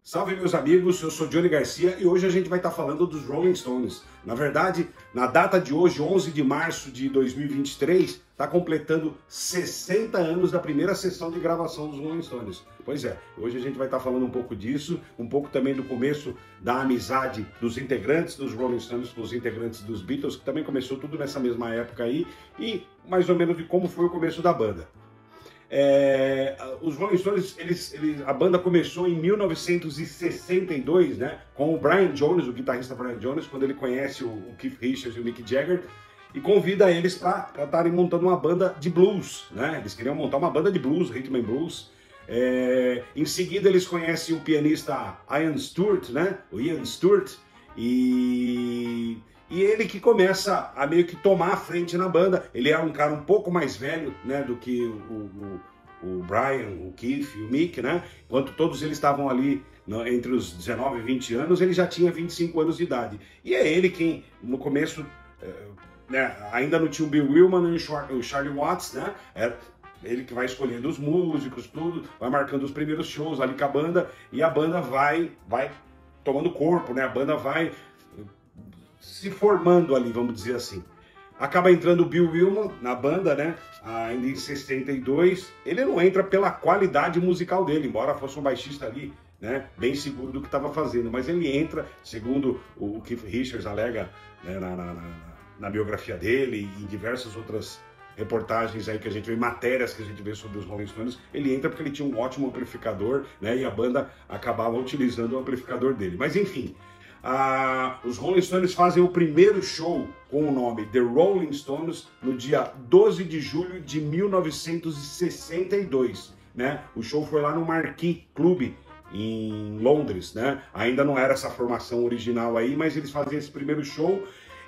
Salve, meus amigos, eu sou Johnny Garcia e hoje a gente vai estar falando dos Rolling Stones. Na verdade, na data de hoje, 11 de março de 2023, está completando 60 anos da primeira sessão de gravação dos Rolling Stones. Pois é, hoje a gente vai estar falando um pouco disso, um pouco também do começo da amizade dos integrantes dos Rolling Stones com os integrantes dos Beatles, que também começou tudo nessa mesma época aí, e mais ou menos de como foi o começo da banda. Os Rolling Stones, a banda começou em 1962, né, com o Brian Jones, o guitarrista Brian Jones, quando ele conhece o Keith Richards e o Mick Jagger, e convida eles para estarem montando uma banda de blues, né? Eles queriam montar uma banda de blues, rhythm and blues. Em seguida eles conhecem o pianista Ian Stewart, né? O Ian Stewart, e ele que começa a meio que tomar a frente na banda. Ele era um cara um pouco mais velho, né, do que o Brian, o Keith e o Mick, né? Enquanto todos eles estavam ali entre os 19 e 20 anos, ele já tinha 25 anos de idade. E é ele quem, no começo, né, ainda não tinha o Bill Wyman e o Charlie Watts, né? Ele que vai escolhendo os músicos, tudo, vai marcando os primeiros shows ali com a banda, e a banda vai tomando corpo, né? A banda vai se formando ali, vamos dizer assim. Acaba entrando o Bill Wyman na banda, né? Ainda em 62. Ele não entra pela qualidade musical dele, embora fosse um baixista ali, né, bem seguro do que estava fazendo. Mas ele entra, segundo o Keith Richards alega, né, na biografia dele e em diversas outras reportagens aí que a gente vê, matérias que a gente vê sobre os Rolling Stones, ele entra porque ele tinha um ótimo amplificador, né? E a banda acabava utilizando o amplificador dele. Mas enfim. Os Rolling Stones fazem o primeiro show com o nome The Rolling Stones no dia 12 de julho de 1962, né? O show foi lá no Marquee Club em Londres, né? Ainda não era essa formação original aí, mas eles faziam esse primeiro show.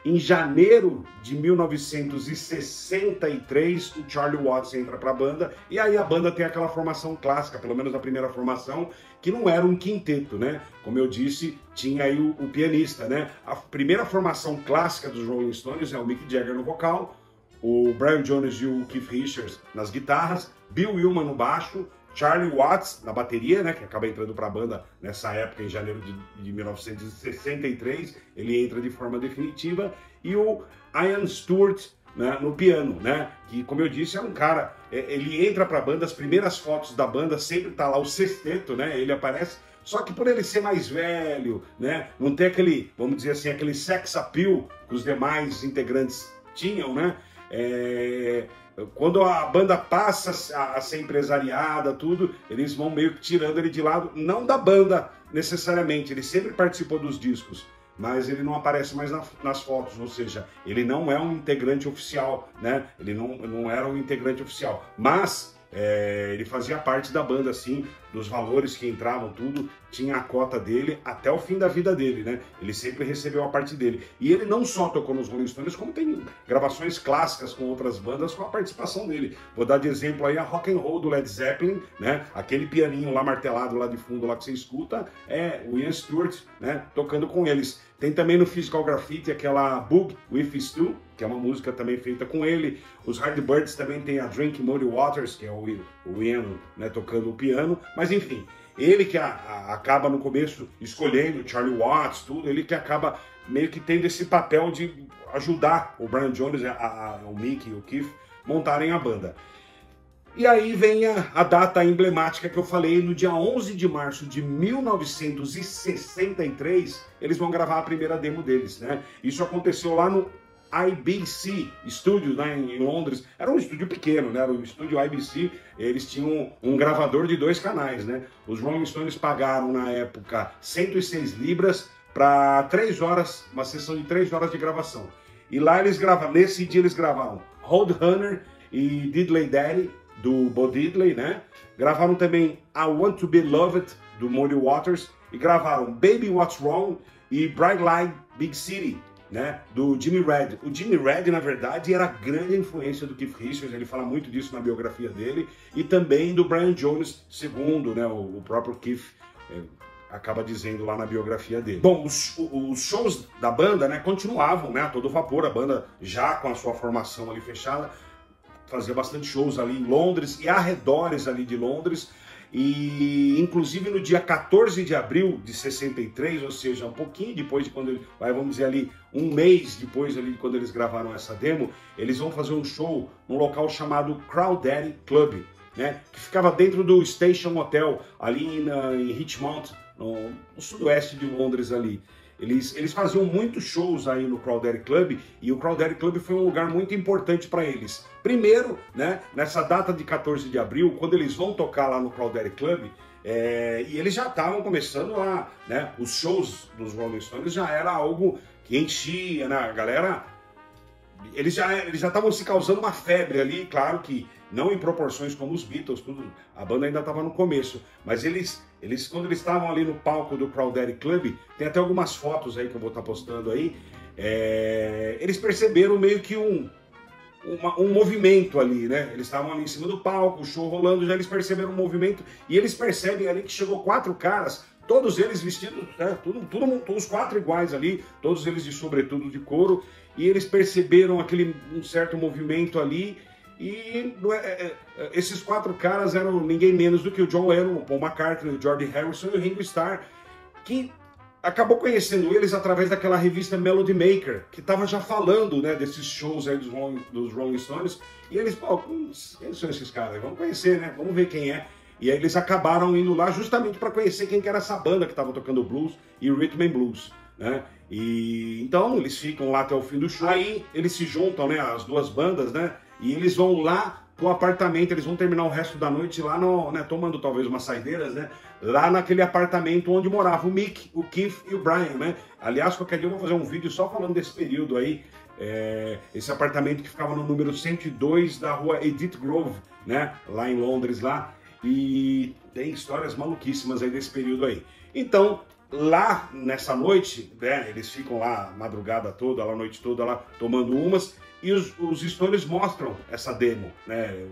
Em janeiro de 1963, o Charlie Watts entra para a banda, e aí a banda tem aquela formação clássica, pelo menos a primeira formação, que não era um quinteto, né? Como eu disse, tinha aí o pianista, né? A primeira formação clássica dos Rolling Stones é o Mick Jagger no vocal, o Brian Jones e o Keith Richards nas guitarras, Bill Wyman no baixo, Charlie Watts na bateria, né, que acaba entrando para a banda nessa época, em janeiro de 1963, ele entra de forma definitiva, e o Ian Stewart, né, no piano, né, que, como eu disse, é um cara, ele entra para a banda, as primeiras fotos da banda sempre tá lá o sexteto, né, ele aparece, só que por ele ser mais velho, né, não ter aquele, vamos dizer assim, aquele sex appeal que os demais integrantes tinham, né, quando a banda passa a ser empresariada, tudo, eles vão meio que tirando ele de lado, não da banda necessariamente, ele sempre participou dos discos, mas ele não aparece mais nas fotos, ou seja, ele não é um integrante oficial, né? Ele não era um integrante oficial, mas ele fazia parte da banda, assim, dos valores que entravam, tudo, tinha a cota dele até o fim da vida dele, né? Ele sempre recebeu a parte dele. E ele não só tocou nos Rolling Stones, como tem gravações clássicas com outras bandas com a participação dele. Vou dar de exemplo aí a Rock and Roll do Led Zeppelin, né? Aquele pianinho lá martelado lá de fundo lá que você escuta, é o Ian Stewart, né, tocando com eles. Tem também no Physical Graffiti aquela Bug With Stu, que é uma música também feita com ele. Os Yardbirds também tem a Drink Muddy Waters, que é o Ian, né, tocando o piano. Mas enfim, ele que acaba no começo escolhendo Charlie Watts, tudo, ele que acaba meio que tendo esse papel de ajudar o Brian Jones, o Mick e o Keith montarem a banda. E aí vem a data emblemática que eu falei, no dia 11 de março de 1963, eles vão gravar a primeira demo deles, né? Isso aconteceu lá no IBC Studios, né, em Londres. Era um estúdio pequeno, né? Era o estúdio IBC, eles tinham um gravador de 2 canais, né? Os Rolling Stones pagaram, na época, 106 libras para 3 horas, uma sessão de 3 horas de gravação. E lá eles gravaram, nesse dia eles gravaram Roadrunner e Diddley Daddy, do Bo Diddley, né? Gravaram também I Want to Be Loved, do Muddy Waters, e gravaram Baby What's Wrong e Bright Light Big City, né, do Jimmy Reed. O Jimmy Reed, na verdade, era a grande influência do Keith Richards, ele fala muito disso na biografia dele, e também do Brian Jones, segundo, né, o próprio Keith acaba dizendo lá na biografia dele. Bom, os shows da banda, né, continuavam, né, a todo vapor, a banda já com a sua formação ali fechada, fazia bastante shows ali em Londres e arredores ali de Londres. E inclusive no dia 14 de abril de 63, ou seja, um pouquinho depois de quando, vamos dizer ali, um mês depois ali de quando eles gravaram essa demo, eles vão fazer um show num local chamado Crawdaddy Club, né, que ficava dentro do Station Hotel, ali em Richmond, no sudoeste de Londres ali. Eles faziam muitos shows aí no Crawdaddy Club, e o Crawdaddy Club foi um lugar muito importante para eles. Primeiro, né, nessa data de 14 de abril, quando eles vão tocar lá no Crawdaddy Club, e eles já estavam começando lá, né, os shows dos Rolling Stones já era algo que enchia, né, a galera, eles já estavam se causando uma febre ali, claro que não em proporções como os Beatles, tudo, a banda ainda estava no começo, mas eles quando eles estavam ali no palco do Crawdaddy Club, tem até algumas fotos aí que eu vou estar postando aí, eles perceberam meio que um movimento ali, né? Eles estavam ali em cima do palco, o show rolando, já eles perceberam um movimento, e eles percebem ali que chegou 4 caras, todos eles vestidos, né? Os 4 iguais ali, todos eles de sobretudo de couro, e eles perceberam um certo movimento ali, e esses 4 caras eram ninguém menos do que o John Lennon, o Paul McCartney, o George Harrison e o Ringo Starr, que acabou conhecendo eles através daquela revista Melody Maker, que estava já falando, né, desses shows aí dos Rolling Stones, e eles, pô, quem são esses caras? Vamos conhecer, né? Vamos ver quem é. E aí eles acabaram indo lá justamente para conhecer quem que era essa banda que estava tocando blues e rhythm and blues, né? E então eles ficam lá até o fim do show, aí eles se juntam, né, as duas bandas, né? E eles vão lá pro apartamento, eles vão terminar o resto da noite lá né, tomando talvez umas saideiras, né? Lá naquele apartamento onde morava o Mick, o Keith e o Brian, né? Aliás, qualquer dia eu vou fazer um vídeo só falando desse período aí. Esse apartamento que ficava no número 102 da rua Edith Grove, né? Lá em Londres, lá. E tem histórias maluquíssimas aí desse período aí. Então, lá nessa noite, né? Eles ficam lá a madrugada toda, a noite toda lá, tomando umas. E os Stones mostram essa demo, né?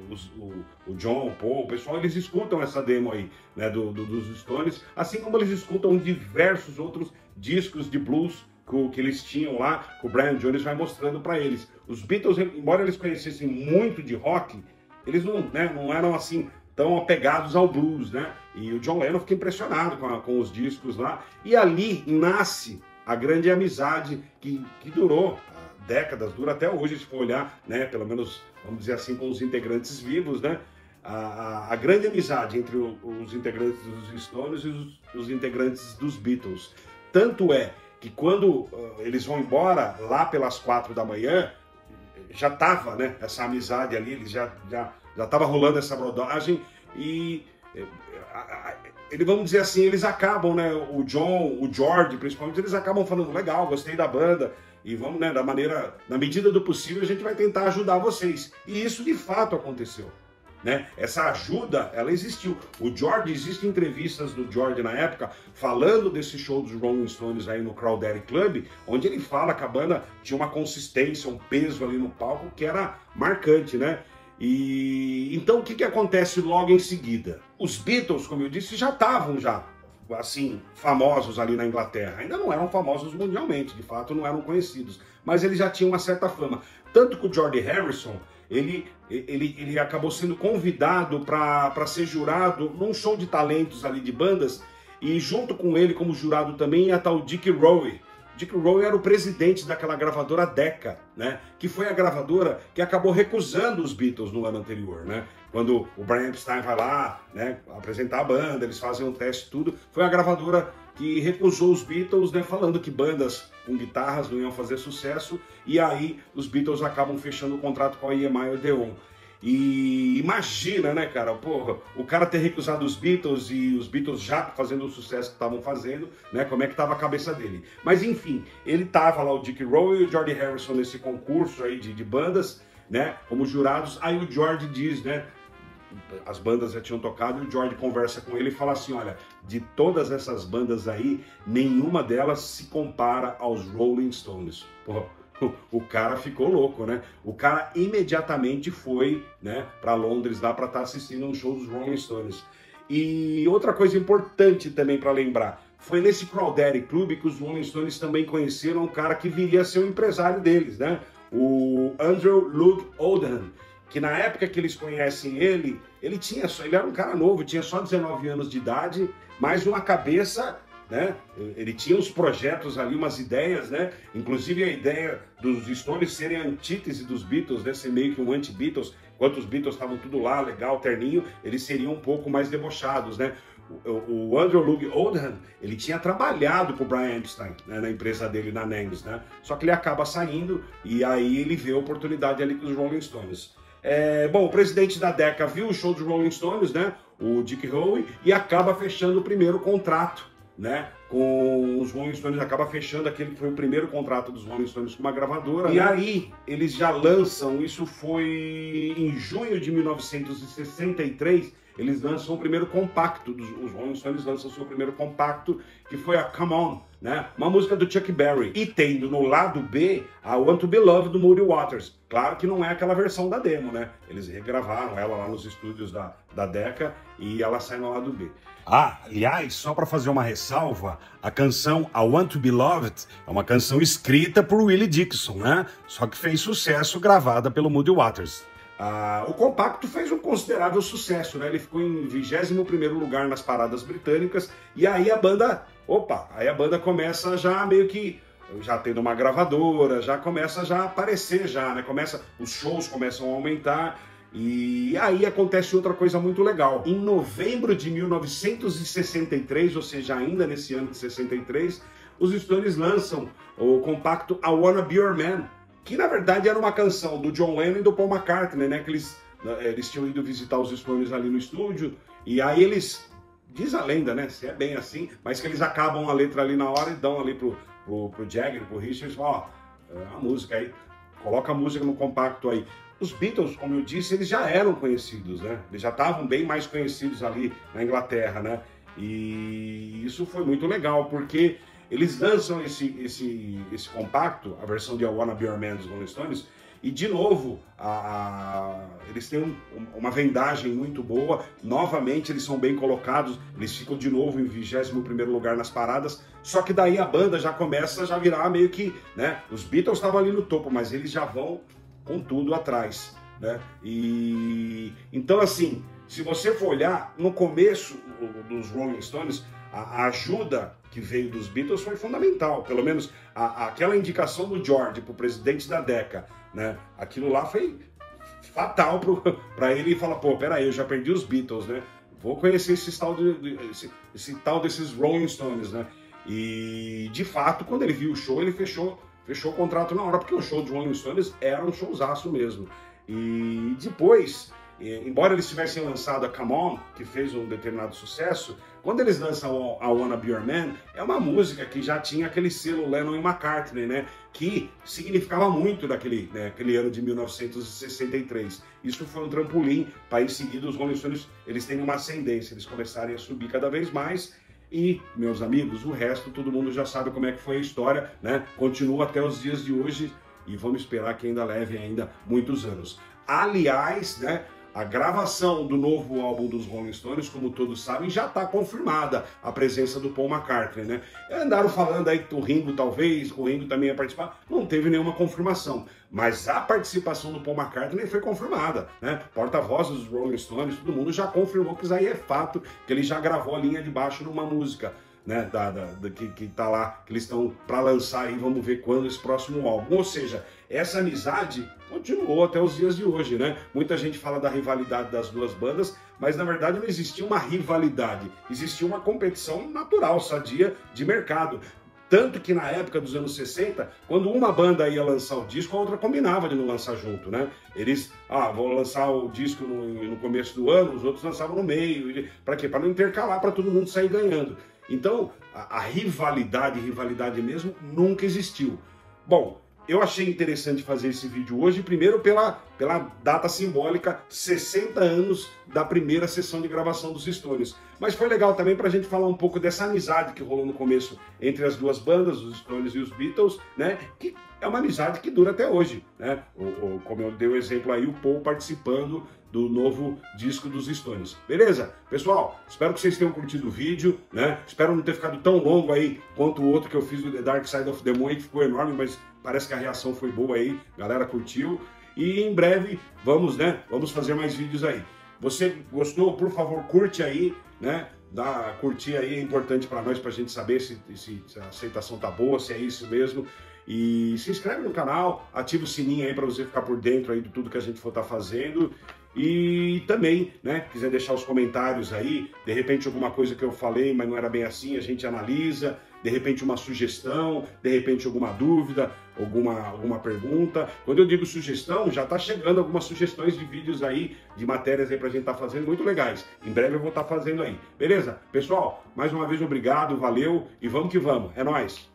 O John, o Paul, o pessoal, eles escutam essa demo aí, né? Dos Stones, assim como eles escutam diversos outros discos de blues que eles tinham lá, que o Brian Jones vai mostrando para eles. Os Beatles, embora eles conhecessem muito de rock, eles não eram assim tão apegados ao blues, né? E o John Lennon fica impressionado com os discos lá. E ali nasce a grande amizade que durou décadas, dura até hoje, se for olhar, né, pelo menos, vamos dizer assim, com os integrantes vivos, né, a grande amizade entre os integrantes dos Stones e os integrantes dos Beatles. Tanto é que quando eles vão embora, lá pelas 4 da manhã, já estava, né, essa amizade ali, eles já estava rolando essa brodagem, e vamos dizer assim, eles acabam, né, o John, o George, principalmente, eles acabam falando, legal, gostei da banda, e vamos, né, na medida do possível, a gente vai tentar ajudar vocês. E isso de fato aconteceu, né? Essa ajuda, ela existiu. O George, existem entrevistas do George na época, falando desse show dos Rolling Stones aí no Crawdaddy Club, onde ele fala que a banda tinha uma consistência, um peso ali no palco que era marcante, né? E então o que acontece logo em seguida? Os Beatles, como eu disse, já estavam assim, famosos ali na Inglaterra. Ainda não eram famosos mundialmente, de fato não eram conhecidos, mas eles já tinham uma certa fama. Tanto que o George Harrison, ele acabou sendo convidado para ser jurado num show de talentos ali de bandas, e junto com ele como jurado também ia estar o Dick Rowe. Dick Rowe era o presidente daquela gravadora Decca, né? Que foi a gravadora que acabou recusando os Beatles no ano anterior, né? Quando o Brian Epstein vai lá, né, apresentar a banda, eles fazem um teste e tudo, foi a gravadora que recusou os Beatles, né, falando que bandas com guitarras não iam fazer sucesso, e aí os Beatles acabam fechando o contrato com a EMI Odeon. E imagina, né, cara, porra, o cara ter recusado os Beatles e os Beatles já fazendo o sucesso que estavam fazendo, né, como é que tava a cabeça dele. Mas enfim, ele tava lá, o Dick Rowe e o George Harrison nesse concurso aí de bandas, né, como jurados. Aí o George diz, né, as bandas já tinham tocado, e o George conversa com ele e fala assim, olha, de todas essas bandas aí, nenhuma delas se compara aos Rolling Stones. Porra, o cara ficou louco, né? O cara imediatamente foi, né, para Londres lá para estar assistindo um show dos Rolling Stones. E outra coisa importante também para lembrar, foi nesse Crawdaddy Club que os Rolling Stones também conheceram um cara que viria a ser o empresário deles, né? O Andrew Loog Oldham, que na época que eles conhecem ele ele era um cara novo, tinha só 19 anos de idade, mas uma cabeça, né? Ele tinha uns projetos ali, umas ideias, né? Inclusive a ideia dos Stones serem a antítese dos Beatles, né? Ser meio que um anti-Beatles, enquanto os Beatles estavam tudo lá, legal, terninho, eles seriam um pouco mais debochados, né? O Andrew Loog Oldham, ele tinha trabalhado para o Brian Epstein, né, na empresa dele, na Nangs, né? Só que ele acaba saindo e aí ele vê a oportunidade ali com os Rolling Stones. Bom, o presidente da Decca viu o show dos Rolling Stones, né? O Dick Howe, e acaba fechando o primeiro contrato, né, com os Rolling Stones, acaba fechando aquele que foi o primeiro contrato dos Rolling Stones com uma gravadora. E aí eles já lançam, isso foi em junho de 1963, eles lançam o primeiro compacto, os Rolling Stones lançam o seu primeiro compacto, que foi a Come On, né? Uma música do Chuck Berry. E tendo no lado B a Want to Be Loved do Muddy Waters. Claro que não é aquela versão da demo, né? Eles regravaram ela lá nos estúdios da Decca e ela sai no lado B. Ah, aliás, só para fazer uma ressalva, a canção I Want to Be Loved é uma canção escrita por Willie Dixon, né? Só que fez sucesso gravada pelo Muddy Waters. O compacto fez um considerável sucesso, né? Ele ficou em 21º lugar nas paradas britânicas e aí a banda, aí a banda começa já meio que, já tendo uma gravadora, já começa já a aparecer já, né? Os shows começam a aumentar e aí acontece outra coisa muito legal. Em novembro de 1963, ou seja, ainda nesse ano de 63, os Stones lançam o compacto I Wanna Be Your Man, que na verdade era uma canção do John Lennon e do Paul McCartney, né? Que eles tinham ido visitar os Stones ali no estúdio, e aí eles, diz a lenda, né? Se é bem assim, mas que eles acabam a letra ali na hora e dão ali pro Jagger, pro Richards, ó, a música aí, coloca a música no compacto aí. Os Beatles, como eu disse, eles já eram conhecidos, né? Eles já estavam bem mais conhecidos ali na Inglaterra, né? E isso foi muito legal, porque eles lançam esse compacto, a versão de I Wanna Be Your Man dos Rolling Stones, e de novo, eles têm uma vendagem muito boa, novamente eles são bem colocados, eles ficam de novo em 21º lugar nas paradas, só que daí a banda já começa a virar meio que, né, os Beatles estavam ali no topo, mas eles já vão com tudo atrás, né, e então assim, se você for olhar, no começo dos Rolling Stones, a ajuda que veio dos Beatles foi fundamental, pelo menos aquela indicação do George para o presidente da Decca, né? Aquilo lá foi fatal para ele falar, pô, peraí, eu já perdi os Beatles, né? Vou conhecer esse tal desses Rolling Stones, né? E de fato, quando ele viu o show, ele fechou o contrato na hora, porque o show dos Rolling Stones era um showzaço mesmo. E depois, embora eles tivessem lançado a Come On, que fez um determinado sucesso, quando eles lançam a Wanna Be Your Man, é uma música que já tinha aquele selo Lennon e McCartney, né? Que significava muito naquele ano de 1963. Isso foi um trampolim para em seguida os Rolling Stones, eles têm uma ascendência, eles começarem a subir cada vez mais. E, meus amigos, o resto todo mundo já sabe como é que foi a história, né? Continua até os dias de hoje e vamos esperar que ainda leve ainda muitos anos. Aliás, né? A gravação do novo álbum dos Rolling Stones, como todos sabem, já está confirmada a presença do Paul McCartney, né? Andaram falando aí que o Ringo talvez, o Ringo também ia participar, não teve nenhuma confirmação. Mas a participação do Paul McCartney foi confirmada, né? Porta-voz dos Rolling Stones, todo mundo já confirmou que isso aí é fato, que ele já gravou a linha de baixo numa música, né? Que tá lá, que eles estão para lançar aí, vamos ver quando esse próximo álbum. Ou seja, essa amizade continuou até os dias de hoje, né? Muita gente fala da rivalidade das duas bandas, mas na verdade não existia uma rivalidade, existia uma competição natural, sadia, de mercado. Tanto que na época dos anos 60, quando uma banda ia lançar o disco, a outra combinava de não lançar junto, né? Eles, vão lançar o disco no começo do ano, os outros lançavam no meio. Para quê? Para não intercalar, para todo mundo sair ganhando. Então, a rivalidade mesmo, nunca existiu. Bom, eu achei interessante fazer esse vídeo hoje, primeiro pela data simbólica, 60 anos da primeira sessão de gravação dos Stones. Mas foi legal também para a gente falar um pouco dessa amizade que rolou no começo entre as duas bandas, os Stones e os Beatles, né? Que é uma amizade que dura até hoje, né? Como eu dei o exemplo aí, o Paul participando do novo disco dos Stones. Beleza? Pessoal, espero que vocês tenham curtido o vídeo, né? Espero não ter ficado tão longo aí quanto o outro que eu fiz do The Dark Side of the Moon, que ficou enorme, mas parece que a reação foi boa aí, a galera curtiu. e em breve vamos, né? Vamos fazer mais vídeos aí. Você gostou? Por favor, curte aí, né? Curtir aí é importante para nós, para a gente saber se a aceitação tá boa, se é isso mesmo. E se inscreve no canal, ativa o sininho aí para você ficar por dentro aí de tudo que a gente for estar fazendo. E também, né, quiser deixar os comentários aí, de repente alguma coisa que eu falei, mas não era bem assim, a gente analisa, de repente uma sugestão, de repente alguma dúvida, alguma pergunta. Quando eu digo sugestão, já está chegando algumas sugestões de vídeos aí, de matérias aí pra gente estar fazendo, muito legais. Em breve eu vou estar fazendo aí, beleza? Pessoal, mais uma vez obrigado, valeu e vamos que vamos, é nóis!